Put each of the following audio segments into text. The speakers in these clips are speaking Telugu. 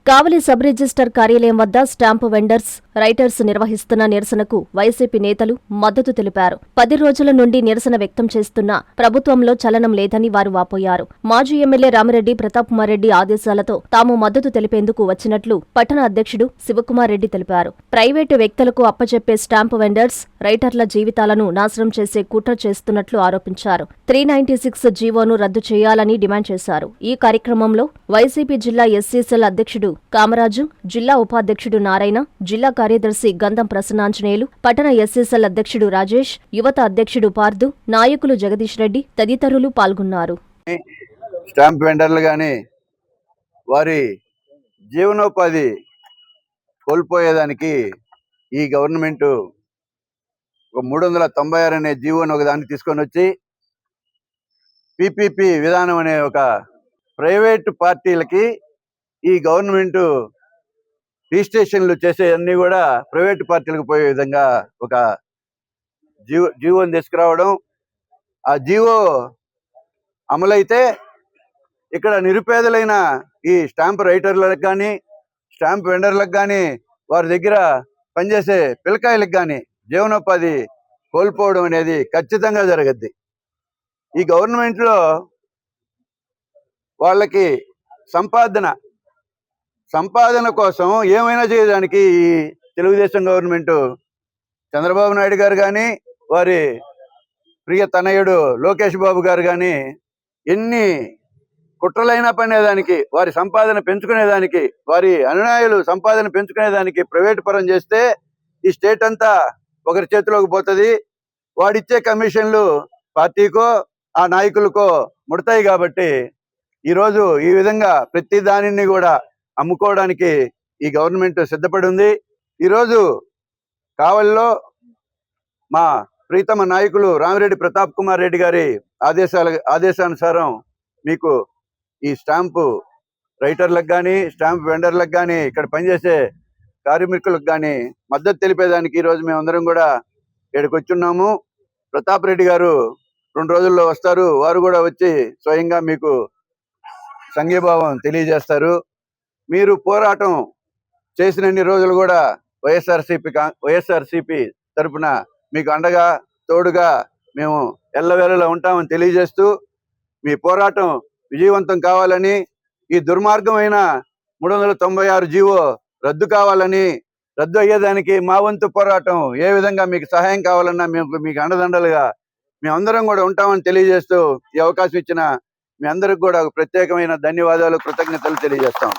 కావలి సబ్ రిజిస్టర్ కార్యాలయం వద్ద స్టాంపు వెండర్స్, రైటర్స్ నిర్వహిస్తున్న నిరసనకు వైసీపీ నేతలు మద్దతు తెలిపారు. 10 రోజుల నుండి నిరసన వ్యక్తం చేస్తున్నా ప్రభుత్వంలో చలనం లేదని వారు వాపోయారు. మాజీ ఎమ్మెల్యే రామిరెడ్డి ప్రతాప్ కుమార్ రెడ్డి ఆదేశాలతో తాము మద్దతు తెలిపేందుకు వచ్చినట్లు పట్టణ అధ్యక్షుడు శివకుమార్ రెడ్డి తెలిపారు. ప్రైవేటు వ్యక్తులకు అప్పచెప్పే స్టాంపు వెండర్స్, రైటర్ల జీవితాలను నాశనం చేసే కుట్ర చేస్తున్నట్లు ఆరోపించారు. 396 జీవోను రద్దు చేయాలని డిమాండ్ చేశారు. ఈ కార్యక్రమంలో వైసీపీ జిల్లా ఎస్సీ సెల్ అధ్యక్షుడు కామరాజు, జిల్లా ఉపాధ్యక్షుడు నారాయణ, జిల్లా కార్యదర్శి గంధం ప్రసన్నాంజనేయులు, పట్టణ ఎస్సీ సెల్ అధ్యక్షుడు రాజేష్, యువత అధ్యక్షుడు పార్దు, నాయకులు జగదీష్ రెడ్డి తదితరులు పాల్గొన్నారు. స్టాంప్ వెండర్లు గాని వారి జీవనోపాధి కోల్పోయేదానికి ఈ గవర్నమెంట్ 396 అనే జీవోని ఒకదాన్ని తీసుకొని వచ్చి పీపీపీ విధానం అనే ఒక ప్రైవేటు పార్టీలకి ఈ గవర్నమెంట్ రిజిస్ట్రేషన్లు చేసేవన్నీ కూడా ప్రైవేటు పార్టీలకు పోయే విధంగా ఒక జీవోని తీసుకురావడం, ఆ జీవో అమలైతే ఇక్కడ నిరుపేదలైన ఈ స్టాంప్ రైటర్లకు కానీ స్టాంప్ వెండర్లకు కానీ వారి దగ్గర పనిచేసే పిల్లకాయలకు కానీ జీవనోపాధి కోల్పోవడం అనేది ఖచ్చితంగా జరగద్ది. ఈ గవర్నమెంట్లో వాళ్ళకి సంపాదన కోసం ఏమైనా చేయడానికి ఈ తెలుగుదేశం గవర్నమెంట్, చంద్రబాబు నాయుడు గారు కానీ వారి ప్రియ తనయుడు లోకేష్ బాబు గారు కానీ ఎన్ని కుట్రలైనా పనేదానికి, వారి సంపాదన పెంచుకునేదానికి, వారి అనుయాయులు సంపాదన పెంచుకునేదానికి ప్రైవేట్ పరం చేస్తే ఈ స్టేట్ అంతా ఒకరి చేతిలోకి పోతుంది. వాడిచ్చే కమిషన్లు పార్టీకో ఆ నాయకులకో ముడతాయి. కాబట్టి ఈరోజు ఈ విధంగా ప్రతి దానిని కూడా అమ్ముకోవడానికి ఈ గవర్నమెంట్ సిద్ధపడి ఉంది. ఈరోజు కావలిలో మా ప్రీతమ నాయకులు రామిరెడ్డి ప్రతాప్ కుమార్ రెడ్డి గారి ఆదేశానుసారం మీకు ఈ స్టాంపు రైటర్లకు కానీ స్టాంప్ వెండర్లకు కానీ ఇక్కడ పనిచేసే కార్మికులకు కానీ మద్దతు తెలిపేదానికి ఈరోజు మేమందరం కూడా ఇక్కడికి వచ్చున్నాము. ప్రతాప్ రెడ్డి గారు 2 రోజుల్లో వస్తారు. వారు కూడా వచ్చి స్వయంగా మీకు సంఘీభావం తెలియజేస్తారు. మీరు పోరాటం చేసినన్ని రోజులు కూడా వైఎస్ఆర్సీపీ తరఫున మీకు అండగా తోడుగా మేము ఎల్లవేళలా ఉంటామని తెలియజేస్తూ, మీ పోరాటం విజయవంతం కావాలని, ఈ దుర్మార్గమైన 396 జీవో రద్దు కావాలని, రద్దు అయ్యేదానికి మా వంతు పోరాటం ఏ విధంగా మీకు సహాయం కావాలన్నా మీకు అండదండలుగా మేమందరం కూడా ఉంటామని తెలియజేస్తూ ఈ అవకాశం ఇచ్చిన మీ అందరికి కూడా ప్రత్యేకమైన ధన్యవాదాలు, కృతజ్ఞతలు తెలియజేస్తాం.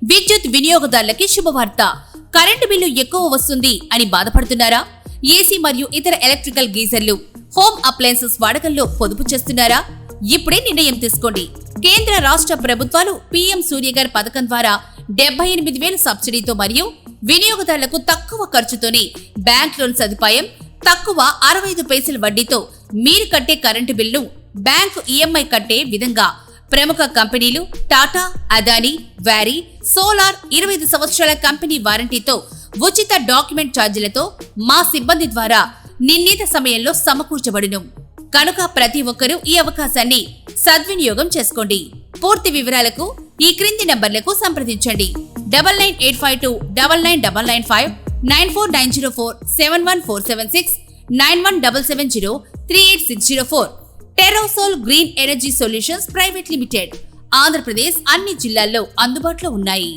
విద్యుత్ వినియోగదారులకి శుభవార్త. కరెంటు బిల్లు ఎక్కువ వస్తుంది అని బాధపడుతున్నారా? ఏసీ మరియు ఇతర ఎలక్ట్రికల్ గీజర్లు, హోమ్ అప్లయన్సెస్ వాడకంలో పొదుపు చేస్తున్నారా? ఇప్పుడే నిర్ణయం తీసుకోండి. కేంద్ర రాష్ట్ర ప్రభుత్వాలు పీఎం సూర్యగర్ పథకం ద్వారా 78,000 సబ్సిడీతో మరియు వినియోగదారులకు తక్కువ ఖర్చుతోనే బ్యాంక్ లోన్ సదుపాయం, తక్కువ 65 పైసల వడ్డీతో మీరు కట్టే కరెంటు బిల్లు బ్యాంకు ఈఎంఐ కట్టే విధంగా ప్రముఖ కంపెనీలు టాటా, అదానీ, వారీ, సోలార్ 25 సంవత్సరాల కంపెనీ వారంటీతో ఉచిత డాక్యుమెంట్ ఛార్జీలతో మా సిబ్బంది ద్వారా నిర్ణీత సమయంలో సమకూర్చబడును. కనుక ప్రతి ఒక్కరూ ఈ అవకాశాన్ని సద్వినియోగం చేసుకోండి. పూర్తి వివరాలకు ఈ క్రింది నంబర్లకు సంప్రదించండి. 9985299995, 9490471476, 9177038604. Terosol green energy solutions private limited, Andhra Pradesh అన్ని జిల్లాల్లో అందుబాటులో ఉన్నాయి.